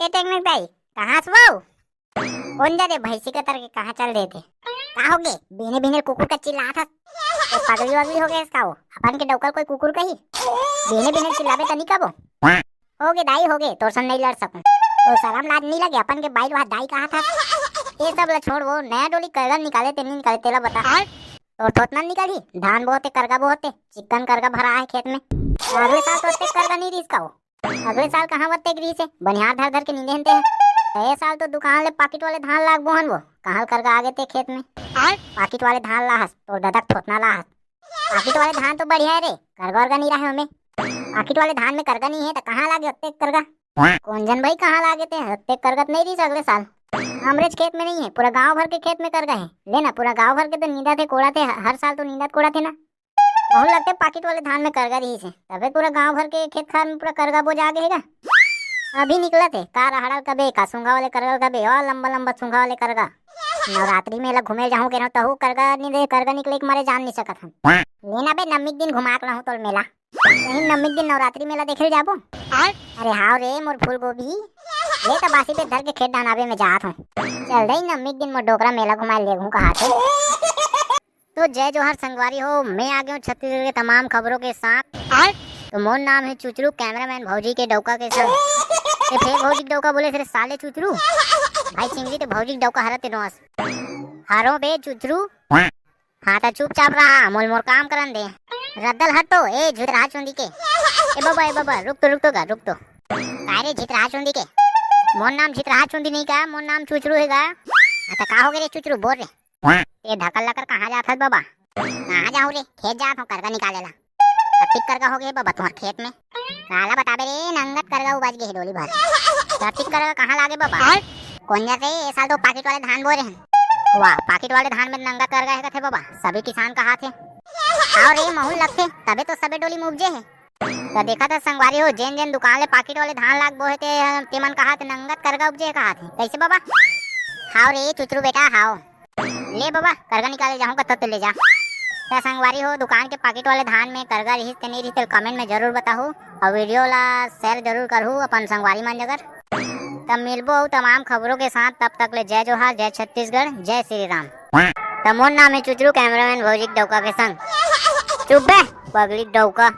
A technique भाई कहाँ से वो कौन जा रे भैंसी के तरह के कहाँ चल रहे थे? कहाँ हो गए बिने बिने कुकुर का चिल्ला था? तो पगली वगली हो गया इसका वो अपन के डौकर कोई कुकुर कही बिने बिने चिल्लावे तनी कब हो गए दाई हो गए तो सन नहीं लड़ सकूं तो शर्म लाज नहीं लगे अपन के बाइल वहाँ दाई कहाँ था? ये सब ला छोड़ वो नया डोली करगा निकाले ते नहीं निकाले तेला बता तो ठोतना निकाली धान बोते करगा बोते चिकन करगा भरा है खेत में अगले साल तो अत्ते करगा नहीं रिस का वो अगले साल कहाँ बत्ते ग्रीस है बनिहार धर धर के नींदे हनते हैं ये साल तो दुकान ले पाकिट वाले धान लाग बोहन वो कहाँ करगा आगे ते खेत में पाकिट वाले धान लाहस तो ददक ठोतना लाहस पाकिट वाले धान तो बढ़िया है रे करगा वर्गा नहीं रहा हमें पाकिट वाले धान में करगा नहीं है तो कहाँ लागे अत्ते करगा कौन जन भाई कहाँ लागे थे अत्ते करगत नहीं रही अगले साल अमरेज खेत में नहीं है पूरा गांव भर के खेत में करगा है लेना पूरा गांव भर के तो नींदा थे कोड़ा थे हर साल तो नींदा कोड़ा थे ना बहुत लगते पाकिट वाले धान में करगा रही से तबे पूरा गांव भर के खेत खार में पूरा करगा बोझ आ गएगा अभी निकला थे कार हड़ल कबे का सुंगा वाले करगल कबे और लंबा लंबा सुंगा वाले करगा नवरात्रि में घूमे जाऊं के तहु करगा नहीं दे करगा निकले के मारे जान नहीं सकत हम लेना बे नम्मिक दिन घुमा के रहूं तो मेला नहीं नम्मिक दिन नवरात्रि मेला देखे जाबो अरे हां रे मोर फूल गोभी ले तो बासी पे धर के खेत डानाबे में जात हूं चल दई नम्मिक दिन मोर डोकरा मेला घुमा ले घूं कहा थे तो जय जोहर संगवारी हो मैं आ गया हूँ छत्तीसगढ़ के तमाम खबरों के साथ तो मोर नाम है चुचरू कैमरामैन भौजी के डौका के संग ये फेक भौजी डौका बोले तेरे साले चुचरू भाई चिंगड़ी ते भौजी डौका हरते नोस हारो बे चुचरू हाँ तो चुपचाप रहा मोल मोर काम करन दे रद्दल हटो ए झितरा चुंदी के ए बाबा रुक तो रुक तो अरे झितरा चुंदी के मोर नाम झितरा चुंदी नहीं का मोर नाम चुचरू है का तो का हो गए रे चुचरू बोल रे ये ढकल लकर कहाँ जात है बाबा कहाँ जाऊँ रे खेत जात हूँ करगा निकालेला कतिक करगा हो गए बाबा तुम्हारे खेत में काला बताबे रे नंगत करगा उबाज के डोली भर कतिक करगा कहाँ लागे बाबा कौन जाते ये साल तो पाकिट वाले धान बो रहे हैं वाह पाकिट वाले धान में नंगत करगा है थे बाबा सभी किसान कहा थे और ये महूल लगते तबे तो सबे डोली मुबजे है तो देखा था संगवारी हो जेन जेन दुकान ले पाकिट वाले धान लाग बोहे थे तेमन कहा थे नंगत करगा उपजे कहा थे कैसे बाबा हाओ रे चुचरू बेटा हाओ ले बाबा करगा निकाले जाऊँ कत्तो तो ले जा तो संगवारी हो दुकान के पाकिट वाले धान में करगा रही नहीं रही कमेंट में जरूर बताओ और वीडियो ला शेयर जरूर करूँ अपन संगवारी मन जगर तब मिलबो तमाम खबरों के साथ तब तक ले जय जोहार जय छत्तीसगढ़ जय श्री राम तो मोर नाम है चुचरू कैमरामैन भौजी डौका के संग चुप बे पगली डौका।